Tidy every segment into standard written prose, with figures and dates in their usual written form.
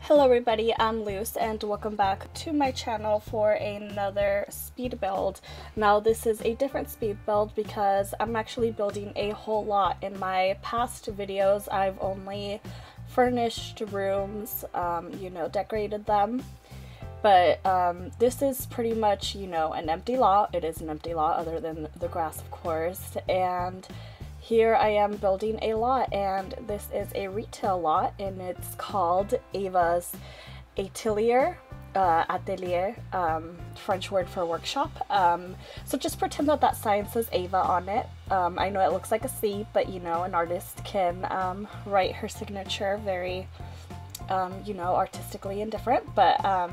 Hello everybody, I'm Luz and welcome back to my channel for another speed build. Now this is a different speed build because I'm actually building a whole lot. In my past videos I've only furnished rooms, decorated them. But this is pretty much, an empty lot. It is an empty lot other than the grass, of course. And here I am building a lot, and this is a retail lot, and it's called Ava's Atelier, Atelier, French word for workshop. So just pretend that that sign says Ava on it. I know it looks like a C, but an artist can write her signature very, artistically and different. But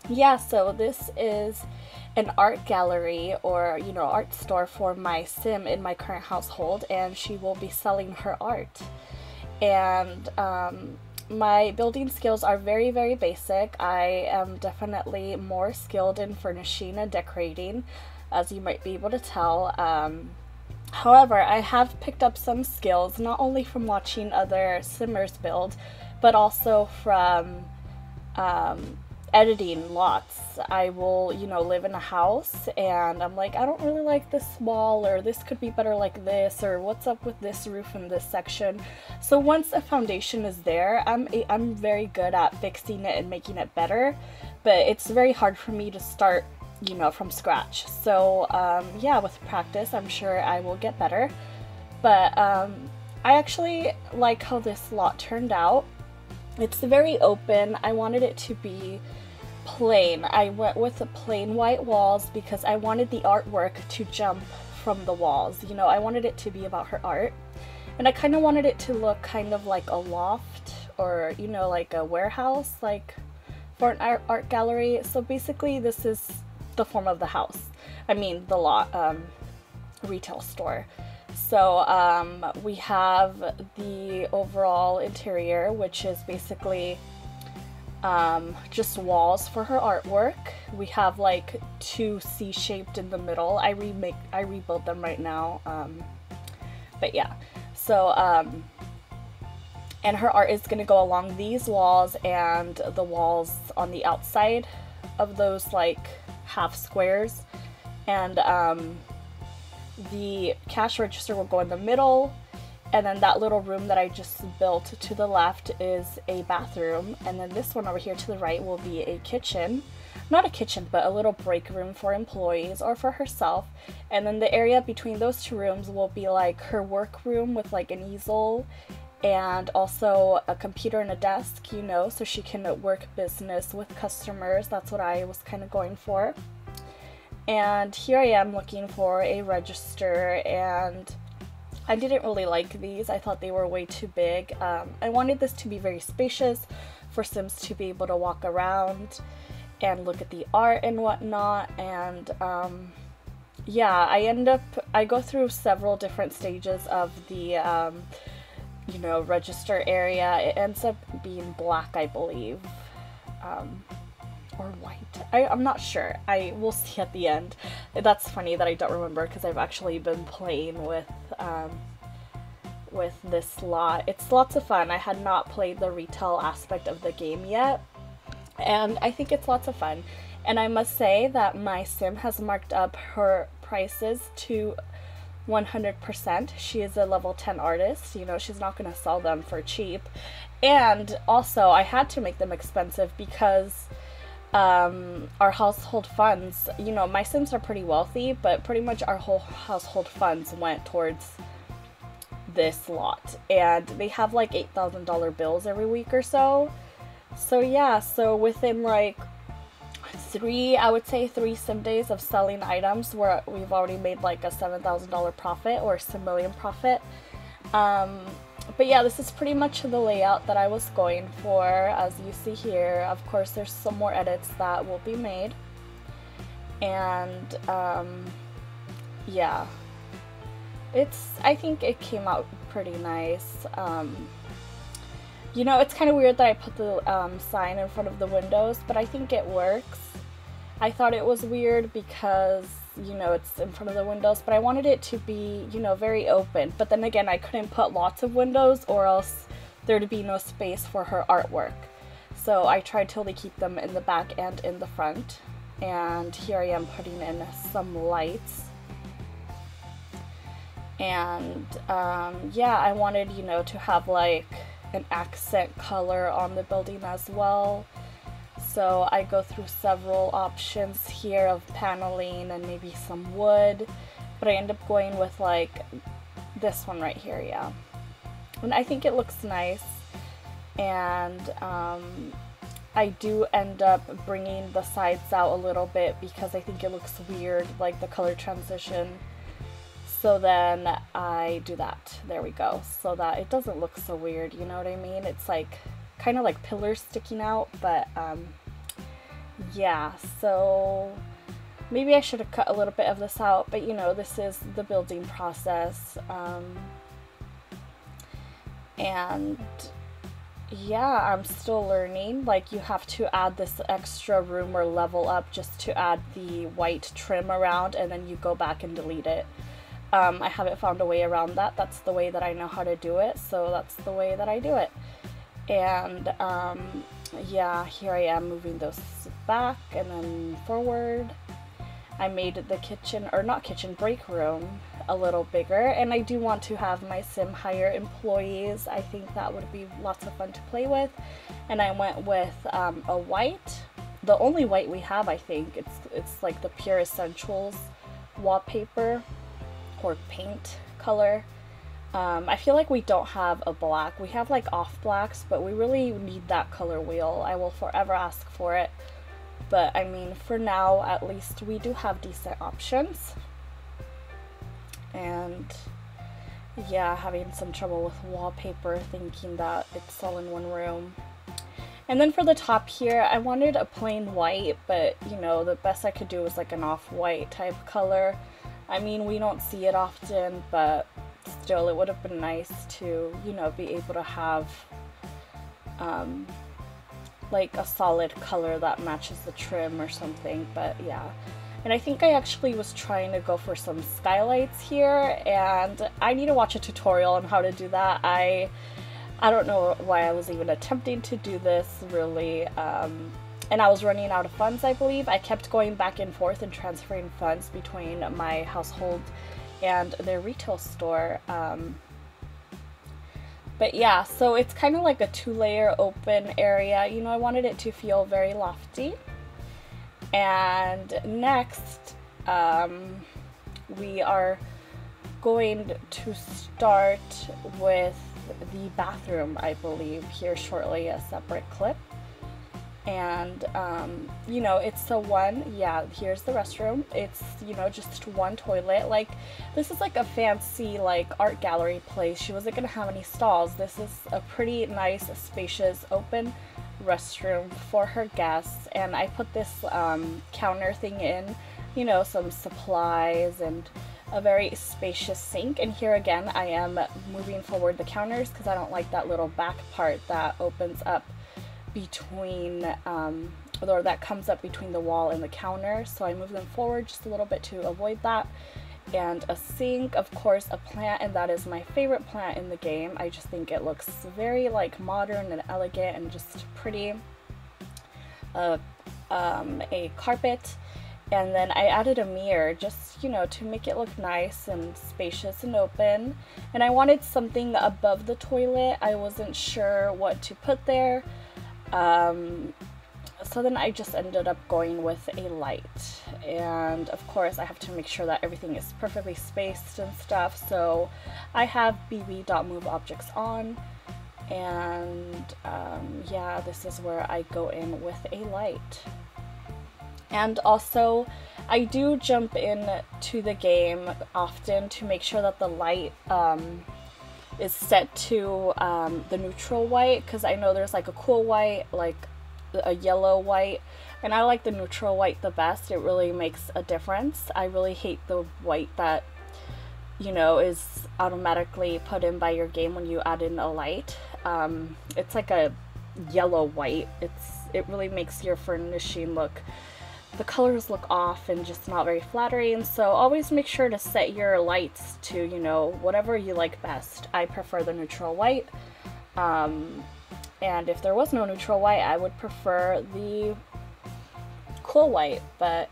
yeah, so this is an art gallery or art store for my sim in my current household, and she will be selling her art. And my building skills are very, very basic. I am definitely more skilled in furnishing and decorating, as you might be able to tell. However, I have picked up some skills not only from watching other simmers build, but also from editing lots. I will, live in a house and I'm like, I don't really like this wall, or this could be better like this, or what's up with this roof in this section. So once a foundation is there, I'm very good at fixing it and making it better, but it's very hard for me to start, from scratch. So yeah, with practice, I'm sure I will get better. But I actually like how this lot turned out. It's very open. I wanted it to be plain. I went with the plain white walls because I wanted the artwork to jump from the walls. I wanted it to be about her art. And I kind of wanted it to look kind of like a loft, or, like a warehouse, like for an art gallery. So basically this is the form of the house. I mean, the lot, retail store. So we have the overall interior, which is basically just walls for her artwork. We have like two C-shaped in the middle. I rebuilt them right now. But yeah, so and her art is gonna go along these walls and the walls on the outside of those like half squares. And the cash register will go in the middle, and then that little room that I just built to the left is a bathroom, and then this one over here to the right will be a kitchen. Not a kitchen, but a little break room for employees or for herself. And then the area between those two rooms will be like her work room with like an easel and also a computer and a desk, so she can work business with customers. That's what I was kind of going for. And here I am looking for a register, and I didn't really like these. I thought they were way too big. I wanted this to be very spacious for Sims to be able to walk around and look at the art and whatnot. And yeah, I go through several different stages of the register area. It ends up being black, I believe. Or white. I'm not sure. I will see at the end. That's funny that I don't remember because I've actually been playing with this lot. It's lots of fun. I had not played the retail aspect of the game yet, and I think it's lots of fun. And I must say that my sim has marked up her prices to 100%. She is a level 10 artist. She's not going to sell them for cheap. And also, I had to make them expensive because our household funds, my Sims are pretty wealthy, but pretty much our whole household funds went towards this lot, and they have like $8,000 bills every week or so. So yeah, so within like I would say three sim days of selling items, where we've already made like a $7,000 profit or sim million profit. But yeah, this is pretty much the layout that I was going for, as you see here. Of course, there's some more edits that will be made. And yeah, I think it came out pretty nice. It's kind of weird that I put the sign in front of the windows, but I think it works. I thought it was weird because it's in front of the windows, but I wanted it to be, very open. But then again, I couldn't put lots of windows or else there'd be no space for her artwork. So I tried to only keep them in the back and in the front. And here I am putting in some lights. And yeah, I wanted, you know, to have like an accent color on the building as well. So I go through several options here of paneling and maybe some wood, but I end up going with like this one right here, yeah. And I think it looks nice, and I do end up bringing the sides out a little bit because I think it looks weird, like the color transition. So then I do that, there we go, so that it doesn't look so weird, you know what I mean? It's like kind of like pillars sticking out, but yeah, so maybe I should have cut a little bit of this out, but you know, this is the building process. And yeah, I'm still learning. Like, you have to add this extra room or level up just to add the white trim around, and then you go back and delete it. I haven't found a way around that. That's the way that I know how to do it, so that's the way that I do it. And yeah, here I am moving those back and then forward. I made the kitchen, or not kitchen, break room a little bigger, and I do want to have my sim hire employees. I think that would be lots of fun to play with, and I went with a white, the only white we have. I think it's like the Pure Essentials wallpaper or paint color. I feel like we don't have a black. We have like off blacks, but we really need that color wheel. I will forever ask for it, but I mean, for now at least we do have decent options. And yeah, having some trouble with wallpaper, thinking that it's all in one room. And then for the top here, I wanted a plain white, but you know, the best I could do was like an off-white type color. I mean, we don't see it often, but still, it would have been nice to, you know, be able to have like a solid color that matches the trim or something. But yeah, and I think I actually was trying to go for some skylights here, and I need to watch a tutorial on how to do that. I don't know why I was even attempting to do this, really. And I was running out of funds, I believe. I kept going back and forth and transferring funds between my household and their retail store. But yeah, so it's kind of like a two-layer open area. You know, I wanted it to feel very lofty. And next, we are going to start with the bathroom, I believe, here shortly, a separate clip. And you know, it's yeah, here's the restroom. It's, you know, just one toilet. Like, this is like a fancy like art gallery place. She wasn't gonna have any stalls. This is a pretty nice, spacious, open restroom for her guests. And I put this counter thing in, you know, some supplies and a very spacious sink. And here again, I am moving forward the counters because I don't like that little back part that opens up between or that comes up between the wall and the counter, so I move them forward just a little bit to avoid that. And a sink, of course, a plant, and that is my favorite plant in the game. I just think it looks very like modern and elegant and just pretty. A carpet, and then I added a mirror just, you know, to make it look nice and spacious and open. And I wanted something above the toilet. I wasn't sure what to put there. So then I just ended up going with a light, and of course I have to make sure that everything is perfectly spaced and stuff, so I have bb.moveObjects on, and yeah, this is where I go in with a light. And also, I do jump in to the game often to make sure that the light is set to the neutral white, because I know there's like a cool white, like a yellow white, and I like the neutral white the best. It really makes a difference. I really hate the white that, you know, is automatically put in by your game when you add in a light. It's like a yellow white. It really makes your furnishing look, the colors look off and just not very flattering. So always make sure to set your lights to, you know, whatever you like best. I prefer the neutral white. And if there was no neutral white, I would prefer the cool white, but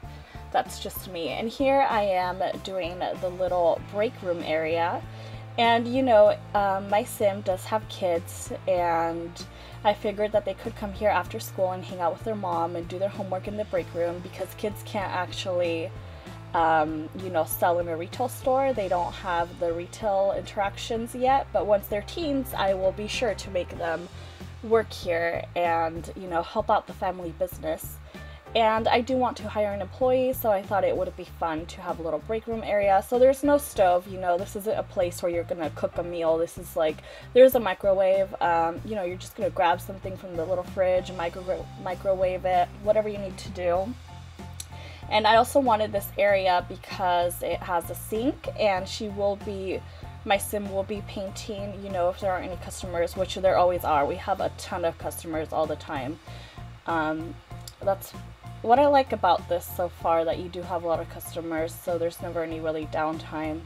that's just me. And here I am doing the little break room area. And you know, my sim does have kids, and I figured that they could come here after school and hang out with their mom and do their homework in the break room, because kids can't actually, you know, sell in a retail store. They don't have the retail interactions yet, but once they're teens, I will be sure to make them work here and, you know, help out the family business. And I do want to hire an employee, so I thought it would be fun to have a little break room area. So there's no stove, you know, this isn't a place where you're gonna cook a meal. This is like, there's a microwave, you know, you're just gonna grab something from the little fridge, microwave it, whatever you need to do. And I also wanted this area because it has a sink, and my sim will be painting, you know, if there are any customers, which there always are. We have a ton of customers all the time. That's what I like about this so far, that you do have a lot of customers, so there's never any really downtime.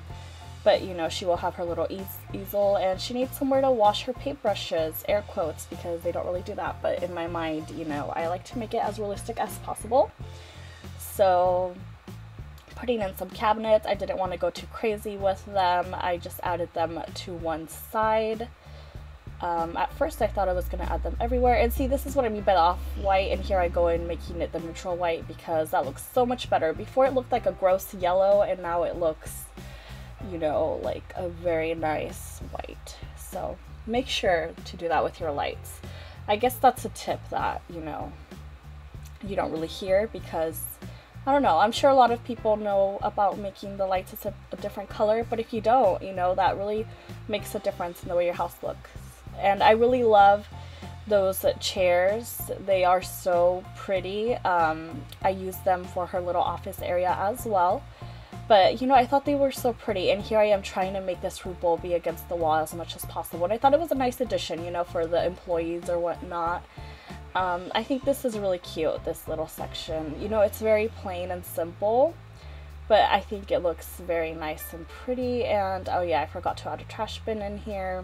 But you know, she will have her little easel, and she needs somewhere to wash her paintbrushes, air quotes, because they don't really do that, but in my mind, you know, I like to make it as realistic as possible. So putting in some cabinets, I didn't want to go too crazy with them. I just added them to one side. At first I thought I was going to add them everywhere, and see, this is what I mean by the off-white, and here I go in making it the neutral white, because that looks so much better. Before it looked like a gross yellow, and now it looks, you know, like a very nice white. So make sure to do that with your lights. I guess that's a tip that, you know, you don't really hear, because I don't know, I'm sure a lot of people know about making the lights a different color, but if you don't, you know, that really makes a difference in the way your house looks. And I really love those chairs. They are so pretty. I use them for her little office area as well. But, you know, I thought they were so pretty. And here I am trying to make this fruit bowl be against the wall as much as possible. And I thought it was a nice addition, you know, for the employees or whatnot. I think this is really cute, this little section. You know, it's very plain and simple, but I think it looks very nice and pretty. And, oh yeah, I forgot to add a trash bin in here.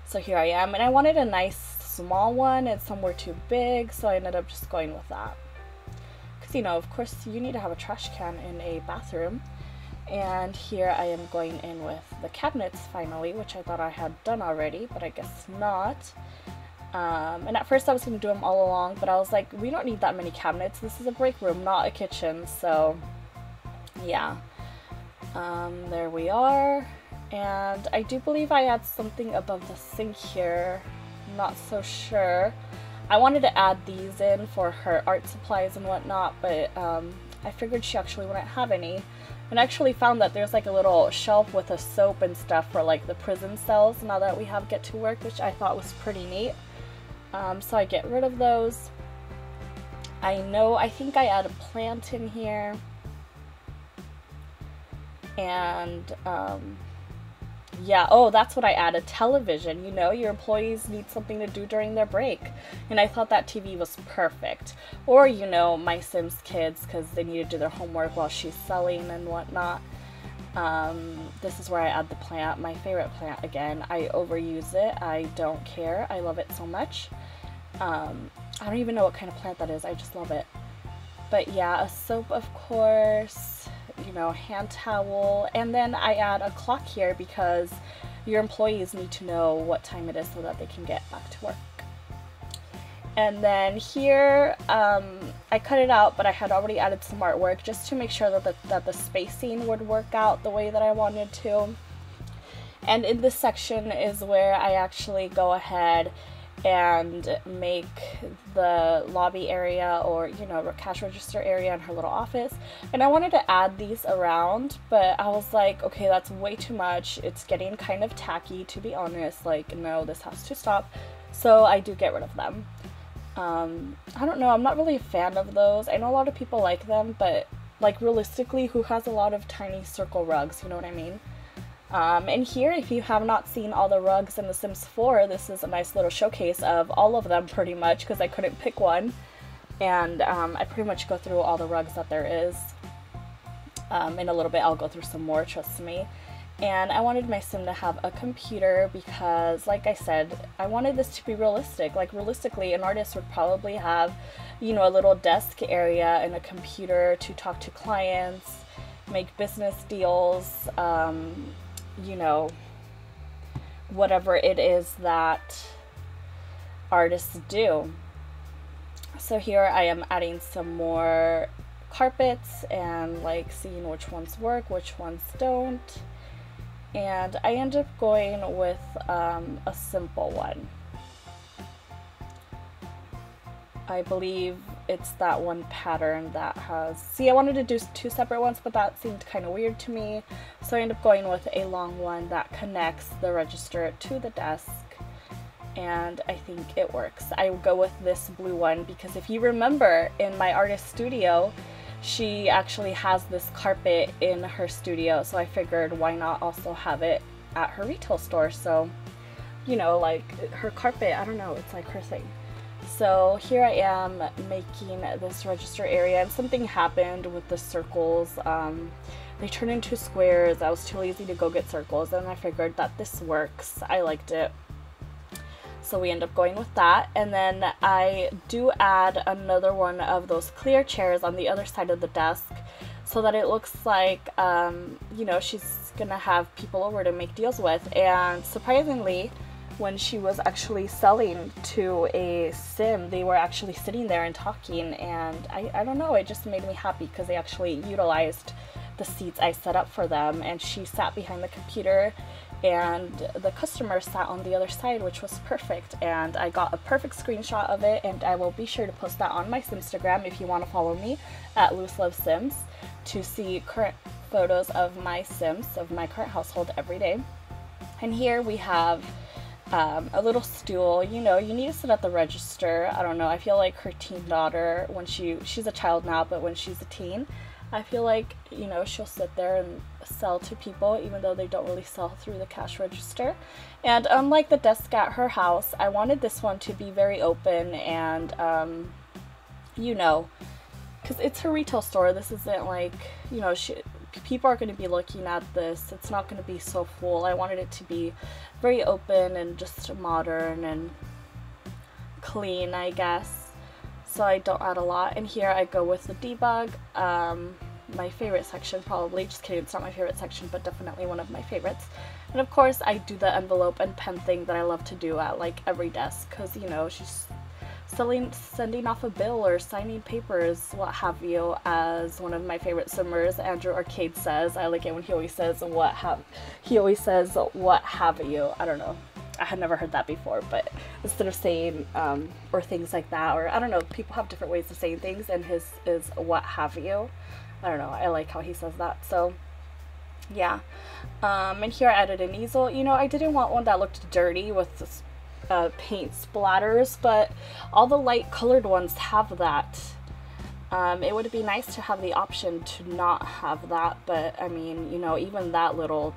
So here I am, and I wanted a nice small one, and some were too big, so I ended up just going with that. Because, you know, of course, you need to have a trash can in a bathroom. And here I am going in with the cabinets finally, which I thought I had done already, but I guess not. And at first I was going to do them all along, but I was like, we don't need that many cabinets. This is a break room, not a kitchen, so yeah. There we are. And I do believe I add something above the sink here. I'm not so sure. I wanted to add these in for her art supplies and whatnot, but I figured she actually wouldn't have any. And I actually found that there's like a little shelf with a soap and stuff for like the prison cells now that we have Get to Work, which I thought was pretty neat. So I get rid of those. I think I add a plant in here. And yeah, oh, that's what I add, a television. You know, your employees need something to do during their break. And I thought that TV was perfect. Or, you know, my Sims kids, because they need to do their homework while she's selling and whatnot. This is where I add the plant, my favorite plant again. I overuse it. I don't care. I love it so much. I don't even know what kind of plant that is. I just love it. But yeah, a soap, of course, you know, hand towel, and then I add a clock here because your employees need to know what time it is so that they can get back to work. And then here, I cut it out, but I had already added some artwork just to make sure that the spacing would work out the way that I wanted to. And in this section is where I actually go ahead and make the lobby area, or, you know, cash register area in her little office. And I wanted to add these around, but I was like, okay, that's way too much. It's getting kind of tacky, to be honest. Like, no, this has to stop. So I do get rid of them. I don't know, I'm not really a fan of those. I know a lot of people like them, but like realistically, who has a lot of tiny circle rugs, you know what I mean? And here, if you have not seen all the rugs in The Sims 4, this is a nice little showcase of all of them pretty much, because I couldn't pick one. And I pretty much go through all the rugs that there is. In a little bit I'll go through some more, trust me. And I wanted my sim to have a computer because, like I said, I wanted this to be realistic. Like, realistically, an artist would probably have, you know, a little desk area and a computer to talk to clients, make business deals, you know, whatever it is that artists do. So here I am adding some more carpets and like seeing which ones work, which ones don't. And I end up going with a simple one. I believe it's that one pattern that has, see, I wanted to do two separate ones, but that seemed kind of weird to me. So I end up going with a long one that connects the register to the desk. And I think it works. I go with this blue one because if you remember in my artist studio, she actually has this carpet in her studio, so I figured why not also have it at her retail store. So, you know, like her carpet, I don't know, it's like her thing. So here I am making this register area, and something happened with the circles. They turned into squares. I was too lazy to go get circles, and I figured that this works. I liked it. So we end up going with that, and then I do add another one of those clear chairs on the other side of the desk so that it looks like, you know, she's gonna have people over to make deals with. And surprisingly, when she was actually selling to a sim, they were actually sitting there and talking, and I don't know, it just made me happy because they actually utilized the seats I set up for them, and she sat behind the computer and the customer sat on the other side, which was perfect. And I got a perfect screenshot of it, and I will be sure to post that on my Simstagram if you want to follow me at LuzlovesSims to see current photos of my Sims, of my current household every day. And here we have a little stool. You know, you need to sit at the register. I don't know, I feel like her teen daughter, when she's a child now, but when she's a teen, I feel like, you know, she'll sit there and sell to people even though they don't really sell through the cash register. And unlike the desk at her house, I wanted this one to be very open and, you know, because it's her retail store. This isn't like, you know, people are going to be looking at this. It's not going to be so full. I wanted it to be very open and just modern and clean, I guess. So I don't add a lot. And here I go with the debug, my favorite section probably. Just kidding, it's not my favorite section, but definitely one of my favorites. And of course I do the envelope and pen thing that I love to do at like every desk, because, you know, she's sending off a bill or signing papers, what have you. As one of my favorite simmers, Andrew Arcade, says, I like it when he always says what have you. I don't know, I had never heard that before, but instead of saying or things like that, or I don't know, people have different ways of saying things, and his is what have you. I don't know, I like how he says that. So yeah, and here I added an easel. You know, I didn't want one that looked dirty with paint splatters, but all the light colored ones have that. It would be nice to have the option to not have that, but I mean, you know, even that little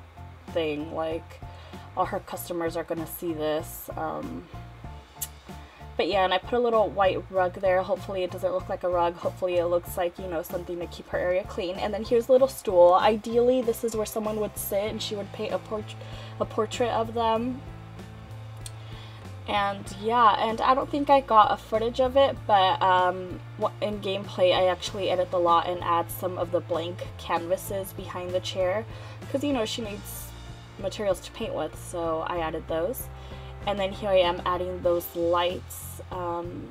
thing, like, all her customers are gonna see this. But yeah, and I put a little white rug there. Hopefully it doesn't look like a rug. Hopefully it looks like, you know, something to keep her area clean. And then here's a little stool. Ideally, this is where someone would sit and she would paint a portrait of them. And yeah, and I don't think I got a footage of it, but in gameplay I actually edit the lot and add some of the blank canvases behind the chair, because, you know, she needs materials to paint with, so I added those. And then here I am adding those lights, and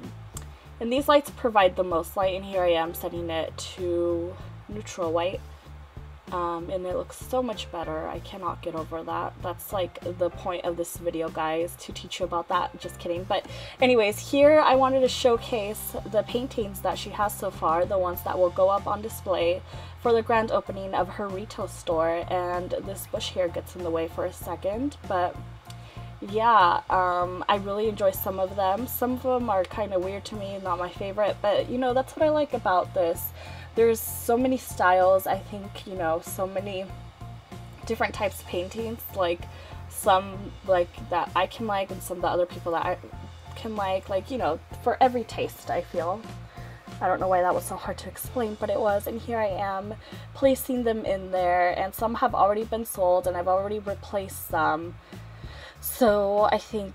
these lights provide the most light, and here I am setting it to neutral white, and it looks so much better. I cannot get over that. That's like the point of this video, guys, to teach you about that. Just kidding. But anyways, here I wanted to showcase the paintings that she has so far, the ones that will go up on display for the grand opening of her retail store. And this bush here gets in the way for a second, but yeah, I really enjoy some of them. Some of them are kind of weird to me, not my favorite, but, you know, that's what I like about this. There's so many styles, I think, you know, so many different types of paintings, like some like that I can like, and some that other people that I can like, you know, for every taste, I feel. I don't know why that was so hard to explain, but it was. And here I am placing them in there, and some have already been sold and I've already replaced some. So I think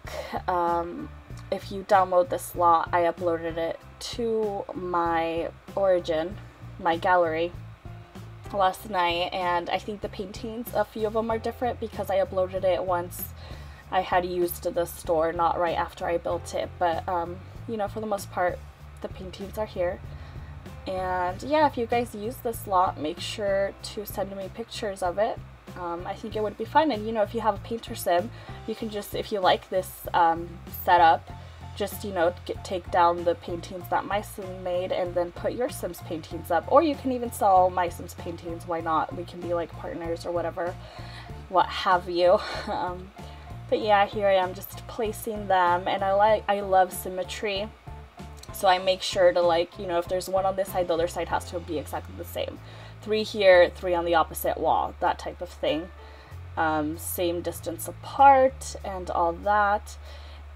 if you download this lot, I uploaded it to my Origin, my gallery, last night, and I think the paintings, a few of them are different because I uploaded it once I had used the store, not right after I built it, but you know, for the most part the paintings are here. And yeah, if you guys use this lot, make sure to send me pictures of it. I think it would be fun. And you know, if you have a painter sim, you can just, if you like this setup, just, you know, take down the paintings that my sim made and then put your sim's paintings up. Or you can even sell my sim's paintings, why not? We can be like partners or whatever, what have you. But yeah, here I am just placing them, and I love symmetry. So I make sure to, like, you know, if there's one on this side, the other side has to be exactly the same. 3 here, 3 on the opposite wall, that type of thing. Same distance apart and all that.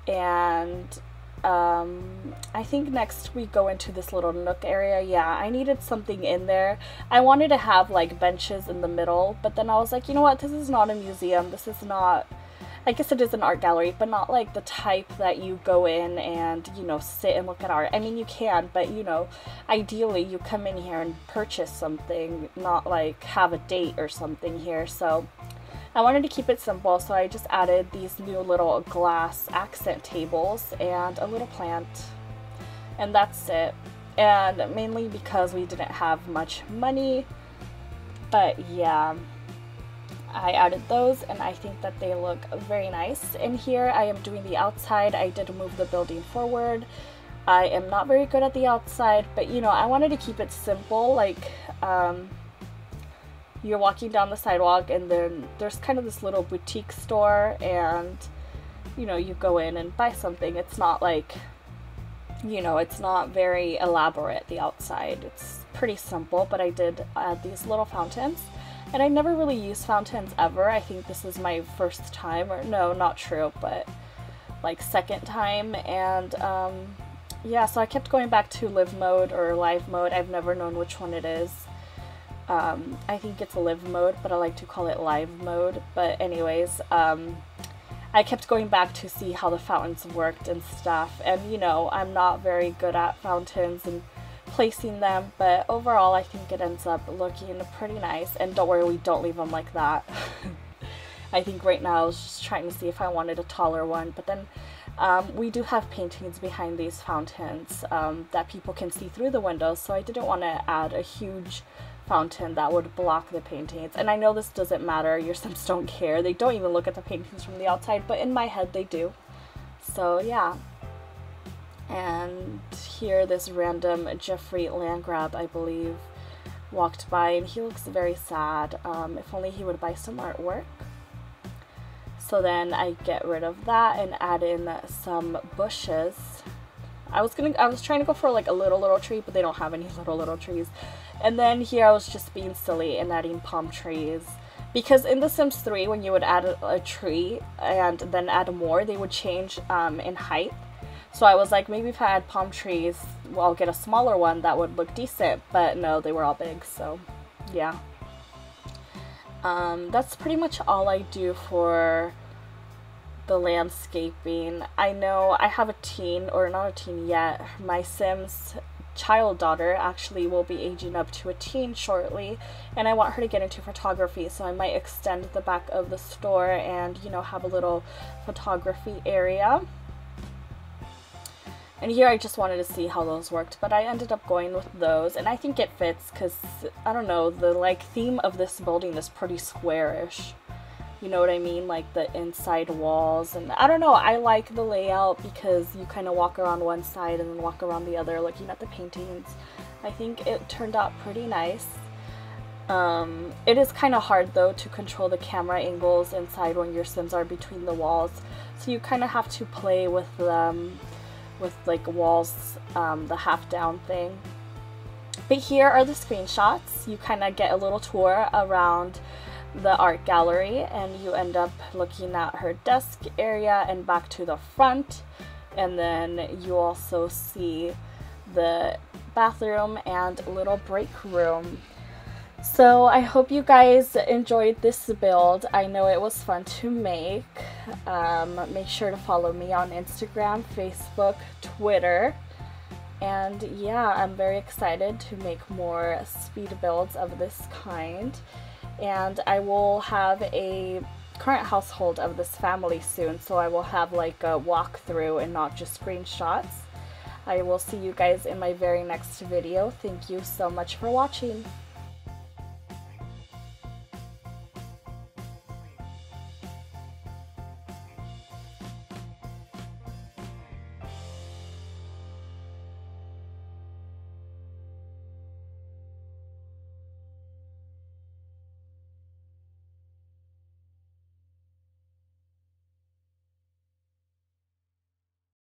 And I think next we go into this little nook area. Yeah, I needed something in there. I wanted to have like benches in the middle, but then I was like, you know what, this is not a museum. This is not, I guess it is an art gallery, but not like the type that you go in and, you know, sit and look at art. I mean, you can, but you know, ideally you come in here and purchase something, not like have a date or something here. So I wanted to keep it simple, so I just added these new little glass accent tables and a little plant, and that's it. And mainly because we didn't have much money, but yeah, I added those and I think that they look very nice. And here I am doing the outside. I did move the building forward. I am not very good at the outside, but you know, I wanted to keep it simple, like you're walking down the sidewalk and then there's kind of this little boutique store, and you know, you go in and buy something. It's not like, you know, it's not very elaborate, the outside. It's pretty simple, but I did add these little fountains, and I never really used fountains ever. I think this is my first time, or no, not true, but like second time. And yeah, so I kept going back to live mode or live mode. I've never known which one it is. I think it's a live mode, but I like to call it live mode. But anyways, I kept going back to see how the fountains worked and stuff. And you know, I'm not very good at fountains and placing them, but overall I think it ends up looking pretty nice. And don't worry, we don't leave them like that. I think right now I was just trying to see if I wanted a taller one, but then we do have paintings behind these fountains that people can see through the windows, so I didn't want to add a huge fountain that would block the paintings. And I know this doesn't matter, your Sims don't care, they don't even look at the paintings from the outside, but in my head they do. So yeah. And here this random Jeffrey Landgrab, I believe, walked by, and he looks very sad. If only he would buy some artwork. So then I get rid of that and add in some bushes. I was trying to go for like a little tree, but they don't have any little trees. And then here I was just being silly and adding palm trees, because in The Sims 3 when you would add a tree and then add more, they would change in height. So I was like, maybe if I add palm trees, well, I'll get a smaller one that would look decent, but no, they were all big. So yeah, that's pretty much all I do for the landscaping. I know I have a teen, or not a teen yet, my Sims child daughter actually will be aging up to a teen shortly, and I want her to get into photography, so I might extend the back of the store and, you know, have a little photography area. And here I just wanted to see how those worked, but I ended up going with those, and I think it fits because, I don't know, the like theme of this building is pretty squarish. You know what I mean? Like the inside walls, and I don't know, I like the layout because you kind of walk around one side and then walk around the other looking at the paintings. I think it turned out pretty nice. It is kind of hard though to control the camera angles inside when your Sims are between the walls, so you kind of have to play with them with like walls, the half down thing. But here are the screenshots. You kind of get a little tour around the art gallery, and you end up looking at her desk area and back to the front, and then you also see the bathroom and little break room. So I hope you guys enjoyed this build. I know it was fun to make. Make sure to follow me on Instagram, Facebook, Twitter. And yeah, I'm very excited to make more speed builds of this kind. And I will have a current household of this family soon, so I will have like a walkthrough and not just screenshots. I will see you guys in my very next video. Thank you so much for watching.